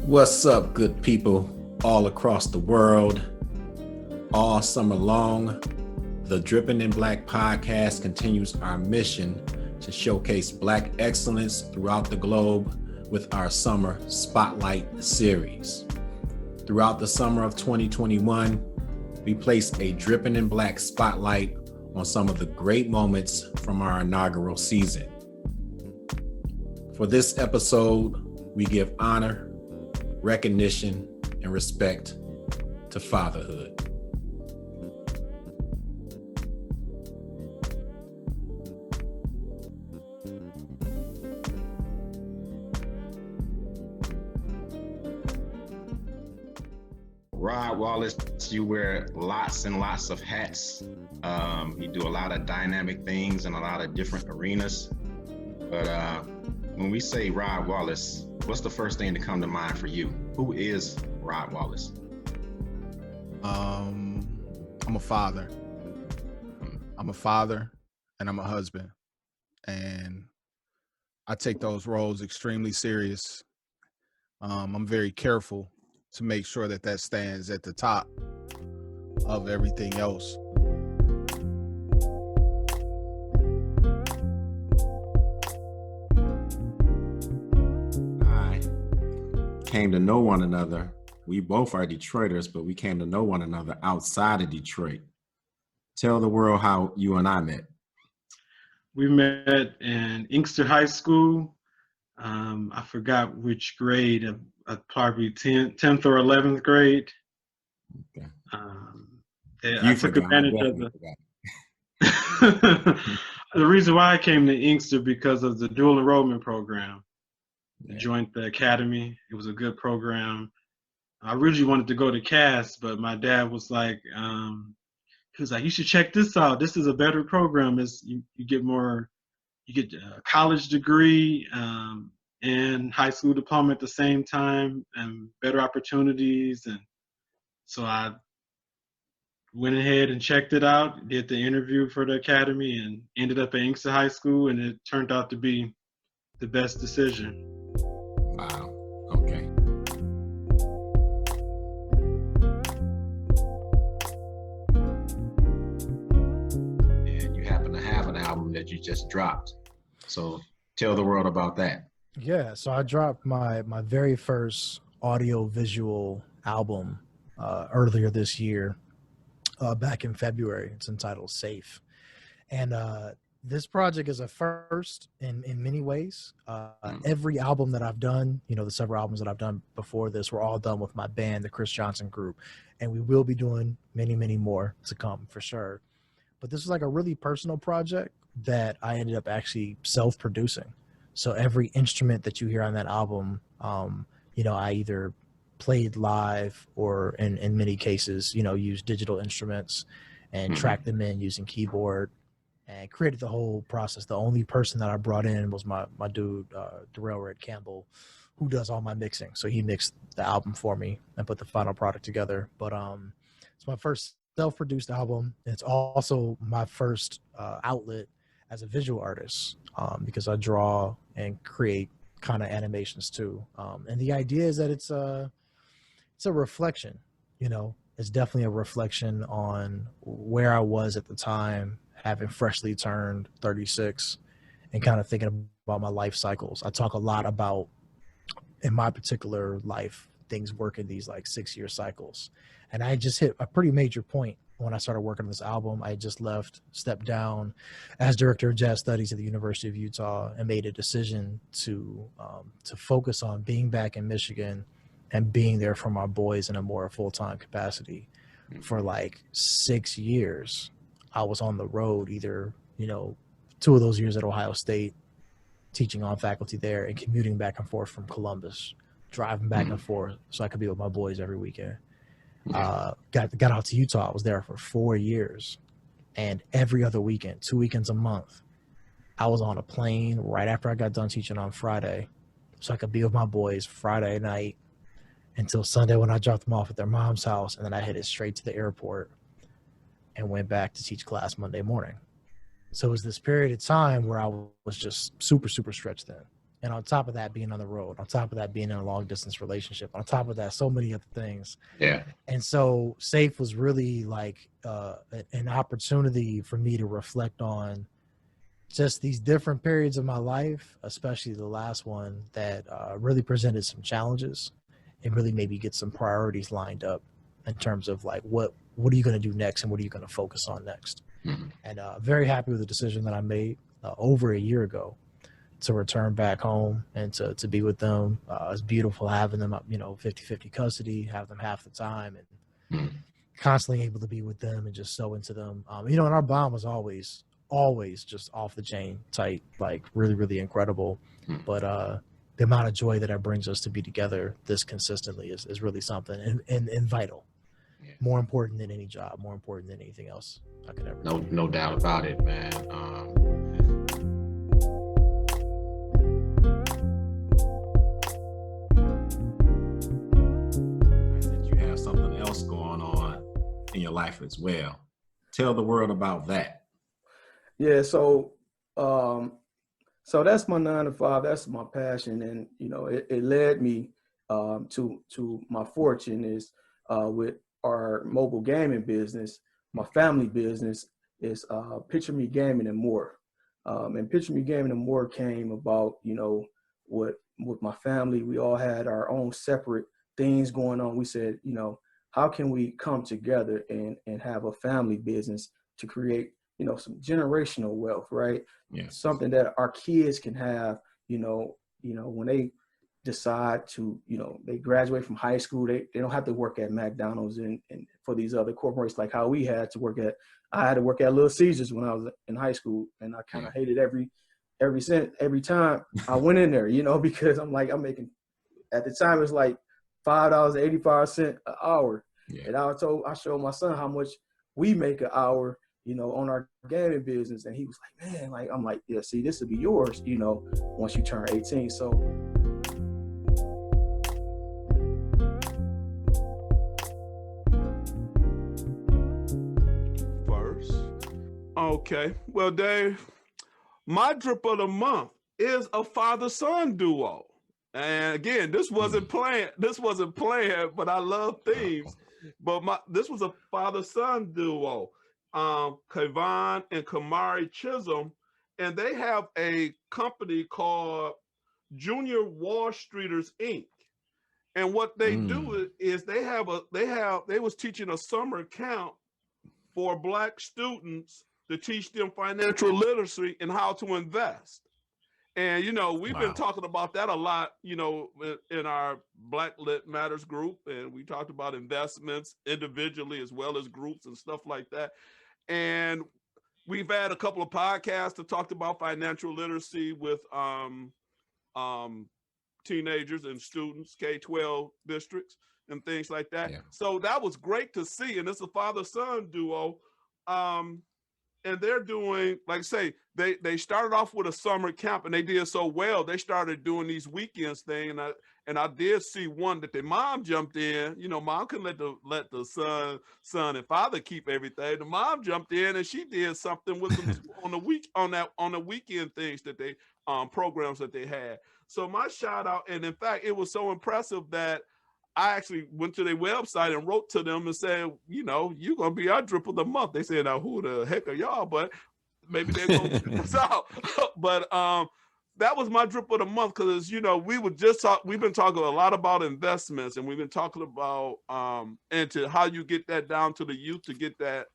What's up, good people all across the world? All summer long, the Drippin' in Black podcast continues our mission to showcase Black excellence throughout the globe with our summer spotlight series. Throughout the summer of 2021, we placed a Drippin' in Black spotlight on some of the great moments from our inaugural season. For this episode, we give honor, recognition, and respect to fatherhood. Rod Wallace, you wear lots and lots of hats. You do a lot of dynamic things in a lot of different arenas. But when we say Rod Wallace, what's the first thing to come to mind for you? Who is Rod Wallace? I'm a father. I'm a father and I'm a husband. And I take those roles extremely serious. I'm very careful to make sure that that stands at the top of everything else. Came to know one another. We both are Detroiters, but we came to know one another outside of Detroit. Tell the world how you and I met. We met in Inkster High School. I forgot which grade, probably 10th or 11th grade. Okay. I took advantage of the reason why I came to Inkster because of the dual enrollment program. I joined the academy. It was a good program. I originally wanted to go to Cass, but my dad was like, he was like, you should check this out. This is a better program. You get a college degree and high school diploma at the same time and better opportunities. And so I went ahead and checked it out, did the interview for the academy, and ended up at Inkster High School, and it turned out to be the best decision. Wow. Okay. And you happen to have an album that you just dropped. So tell the world about that. Yeah, so I dropped my very first audio-visual album earlier this year, back in February. It's entitled Safe. And this project is a first in many ways. Every album that I've done, the several albums that I've done before this were all done with my band, the Chris Johnson Group. And we will be doing many, many more to come for sure. But this was like a really personal project that I ended up actually self-producing. So every instrument that you hear on that album, I either played live or in many cases, used digital instruments and tracked them in using keyboard. And created the whole process. The only person that I brought in was my dude, Darrell Red Campbell, who does all my mixing. So he mixed the album for me and put the final product together. But it's my first self-produced album. It's also my first outlet as a visual artist because I draw and create kind of animations too. And the idea is that it's a reflection, It's definitely a reflection on where I was at the time, having freshly turned 36 and kind of thinking about my life cycles. I talk a lot about, in my particular life, things work in these like 6-year cycles. And I just hit a pretty major point when I started working on this album. I just stepped down as director of jazz studies at the University of Utah and made a decision to focus on being back in Michigan and being there for my boys in a more full-time capacity. For like 6 years, I was on the road, either, 2 of those years at Ohio State, teaching on faculty there and commuting back and forth from Columbus, driving back and forth so I could be with my boys every weekend. Got out to Utah. I was there for 4 years, and every other weekend, 2 weekends a month, I was on a plane right after I got done teaching on Friday, so I could be with my boys Friday night until Sunday when I dropped them off at their mom's house, and then I headed straight to the airport and went back to teach class Monday morning. So it was this period of time where I was just super, super stretched thin. And on top of that, being on the road, on top of that, being in a long distance relationship, on top of that, so many other things. Yeah. And so SAFE was really like an opportunity for me to reflect on just these different periods of my life, especially the last one that really presented some challenges and really maybe get some priorities lined up in terms of like, what are you going to do next and what are you going to focus on next? Mm-hmm. And very happy with the decision that I made over a year ago to return back home and to be with them. It's beautiful having them, 50-50 custody, have them half the time, and constantly able to be with them and just so into them. And our bond was always just off the chain tight, like really, really incredible. But the amount of joy that it brings us to be together this consistently is really something and vital. Yeah. More important than any job, more important than anything else I could ever do. No doubt about it, man. You have something else going on in your life as well. Tell the world about that. Yeah, so that's my 9 to 5. That's my passion, and it led me to my fortune is with our mobile gaming business. My family business is Picture Me Gaming and More. And Picture Me Gaming and More came about, with my family. We all had our own separate things going on. We said, how can we come together and have a family business to create, some generational wealth, right? Yeah. Something that our kids can have, when they decide to, they graduate from high school, they don't have to work at McDonald's and for these other corporations like how we had to work at. I had to work at Little Caesars when I was in high school, and I kind of hated every time I went in there, because I'm making, at the time it's like $5.85 an hour. Yeah. And I showed my son how much we make an hour, on our gaming business. And he was like, man, I'm like, yeah, see, this will be yours, once you turn 18. So. First. Okay. Well, Dave, my drip of the month is a father-son duo. And again, this wasn't planned, but I love themes. But this was a father-son duo. Kayvon and Kamari Chisholm, and they have a company called Junior Wall Streeters Inc. And what they do is they was teaching a summer camp for Black students to teach them financial literacy and how to invest. And, we've been talking about that a lot, in our Black Lit Matters group. And we talked about investments individually as well as groups and stuff like that. And we've had a couple of podcasts that talked about financial literacy with teenagers and students, K-12 districts and things like that. Yeah. So that was great to see. And it's a father-son duo. And they're doing, like I say, they started off with a summer camp and they did so well. They started doing these weekends thing. And I did see one that their mom jumped in. Mom couldn't let the son and father keep everything. The mom jumped in and she did something with them on the weekend things that they programs that they had. So my shout out, and in fact, it was so impressive that I actually went to their website and wrote to them and said, you're going to be our drip of the month. They said, now who the heck are y'all? But maybe they're going to check us out. But that was my drip of the month because, we've been talking a lot about investments, and we've been talking about and to how you get that down to the youth to get that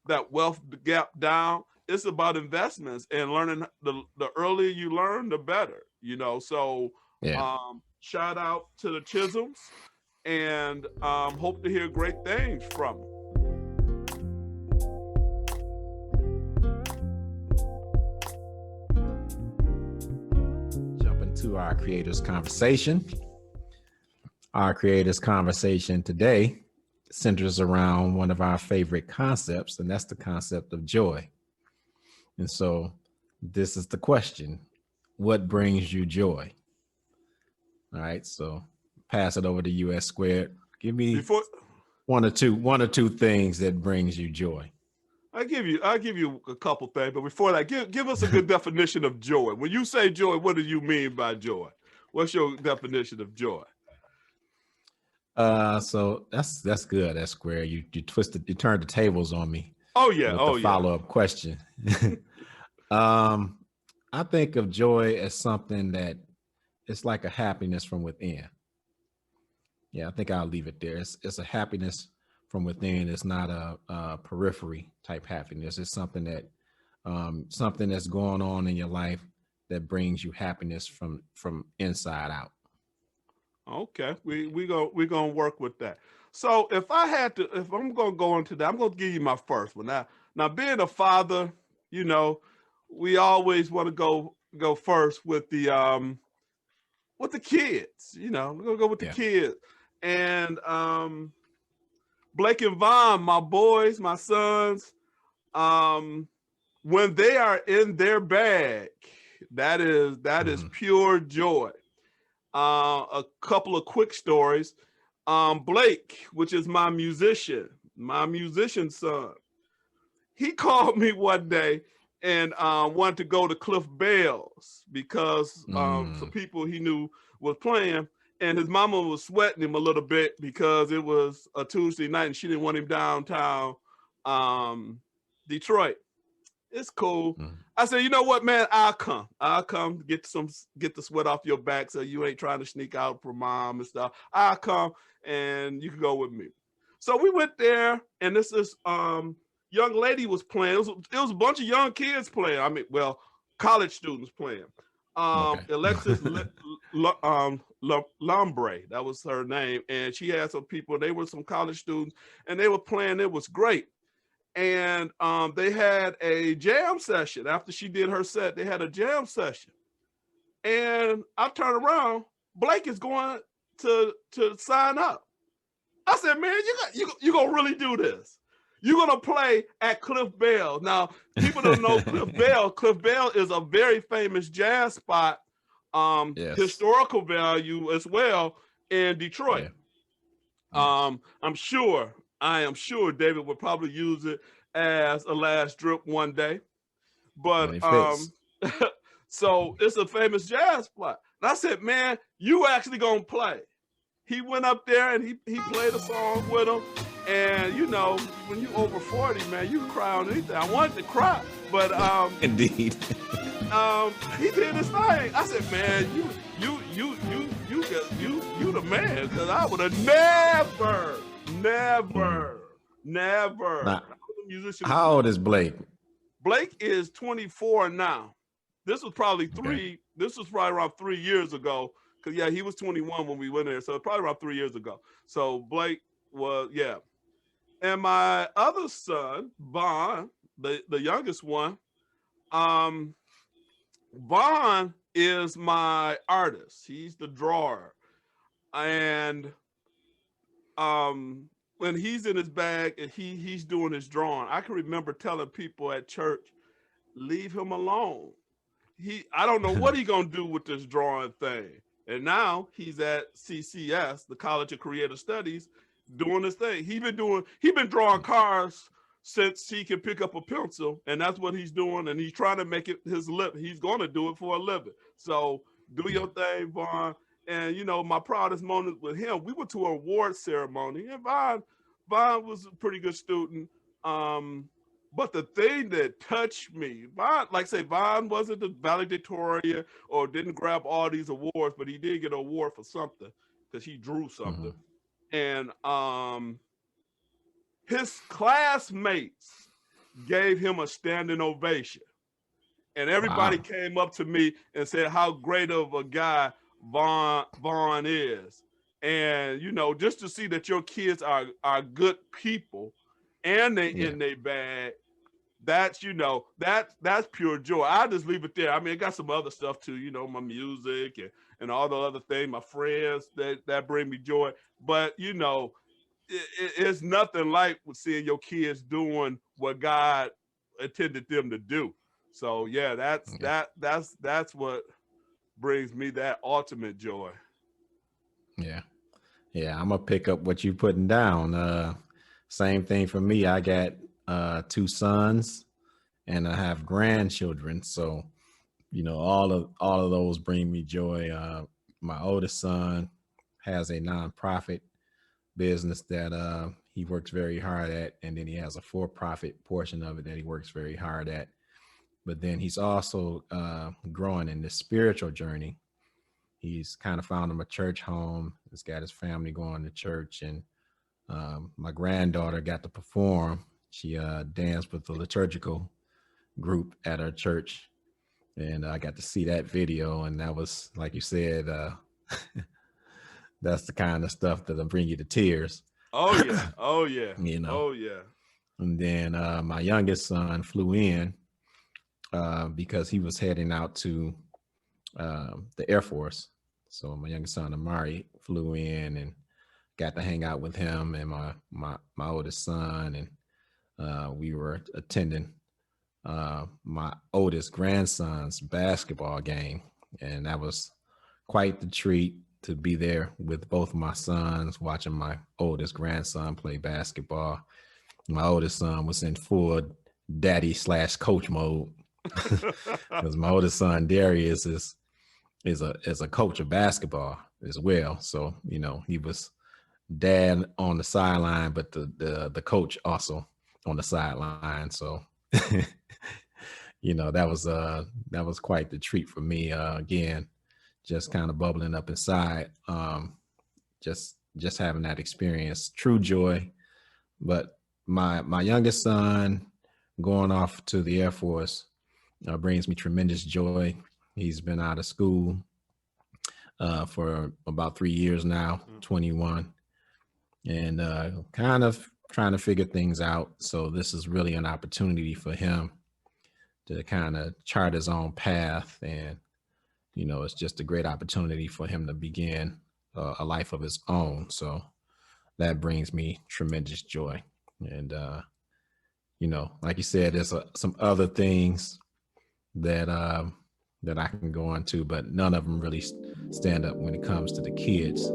that wealth gap down. It's about investments and learning. The earlier you learn, the better, So shout out to the Chisholms, and hope to hear great things from them. Jump into our creators conversation. Our creators conversation today centers around one of our favorite concepts, and that's the concept of joy. And so This is the question. What brings you joy? All right, so pass it over to US Squared. Give me one or two things that brings you joy. I'll give you a couple things, but before that, give us a good definition of joy. When you say joy, what do you mean by joy? What's your definition of joy? So that's good. That's square. You turned the tables on me. Oh yeah. With the follow-up question. I think of joy as something that it's like a happiness from within. Yeah, I think I'll leave it there. It's a happiness from within. It's not a periphery type happiness. It's something that's going on in your life that brings you happiness from inside out. Okay, we're gonna work with that. So if I'm gonna go into that, I'm gonna give you my first one. Now being a father, you know, we always want to go first with the kids. You know, we're gonna go with the kids. And Blake and Vaughn, my boys, my sons, when they are in their bag, that is pure joy. A couple of quick stories. Blake, which is my musician son, he called me one day and wanted to go to Cliff Bell's because some people he knew was playing, and his mama was sweating him a little bit because it was a Tuesday night and she didn't want him downtown Detroit. It's cool. I said, you know what, man? I'll come get the sweat off your back so you ain't trying to sneak out from mom and stuff. I'll come and you can go with me. So we went there, and this young lady was playing. It was a bunch of young kids playing. I mean, well, college students playing. Alexis Lombre, that was her name, and she had some people. They were some college students, and they were playing. It was great. And they had a jam session. After she did her set, they had a jam session. And I turned around, Blake is going to sign up. I said, man, you gonna really do this? You're gonna play at Cliff Bell. Now, people don't know Cliff Bell. Cliff Bell is a very famous jazz spot, historical value as well in Detroit. Yeah. I am sure David would probably use it as a last drip one day. But so it's a famous jazz spot. And I said, man, you actually gonna play. He went up there and he played a song with him. And you know, when you over 40, man, you can cry on anything. I wanted to cry, but indeed. He did his thing. I said, man, you the man, because I would have never. Now, how old is Blake? Blake is 24 now. This was probably around 3 years ago. Cause yeah, he was 21 when we went there. So probably around 3 years ago. So Blake was, yeah. And my other son, Vaughn, the youngest one, Vaughn is my artist. He's the drawer. And when he's in his bag and he's doing his drawing, I can remember telling people at church, leave him alone. I don't know what he's gonna do with this drawing thing. And now he's at CCS, the College of Creative Studies, doing his thing. He been drawing cars since he can pick up a pencil, and that's what he's doing. And he's trying to make it his living. He's going to do it for a living. So do your thing, Vaughn. And you know, my proudest moment with him, we went to an award ceremony, and Vaughn was a pretty good student. But the thing that touched me, Vaughn wasn't the valedictorian or didn't grab all these awards, but he did get an award for something because he drew something. And his classmates gave him a standing ovation. And everybody came up to me and said how great of a guy Vaughn is. And, you know, just to see that your kids are good people and they in their bag, that's, you know, that's pure joy. I just leave it there. I mean, I got some other stuff too, you know, my music and all the other things, my friends that bring me joy. But, you know, it's nothing like seeing your kids doing what God intended them to do. So yeah, that's what brings me that ultimate joy. Yeah. I'm gonna pick up what you putting down. Same thing for me. I got 2 sons and I have grandchildren. So, all of those bring me joy. My oldest son has a nonprofit business that he works very hard at, and then he has a for-profit portion of it that he works very hard at. But then he's also growing in this spiritual journey. He's kind of found him a church home. He's got his family going to church, and my granddaughter got to perform. She danced with the liturgical group at her church, and I got to see that video, and that was, like you said, that's the kind of stuff that'll bring you to tears. Oh yeah. Oh yeah. Oh yeah. And then my youngest son flew in because he was heading out to the Air Force. So my youngest son Amari flew in and got to hang out with him and my oldest son, and we were attending my oldest grandson's basketball game, and that was quite the treat to be there with both of my sons, watching my oldest grandson play basketball. My oldest son was in full daddy/coach mode because my oldest son Darius is a coach of basketball as well. So he was dad on the sideline, but the coach also on the sideline. So that was quite the treat for me. Again, just kind of bubbling up inside, just having that experience, true joy. But my youngest son going off to the Air Force brings me tremendous joy. He's been out of school for about 3 years now, 21, and kind of trying to figure things out. So this is really an opportunity for him to kind of chart his own path, and it's just a great opportunity for him to begin a life of his own. So that brings me tremendous joy. And like you said, there's some other things that I can go into, but none of them really stand up when it comes to the kids.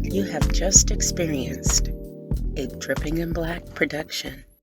You have just experienced a Dripping in Black production.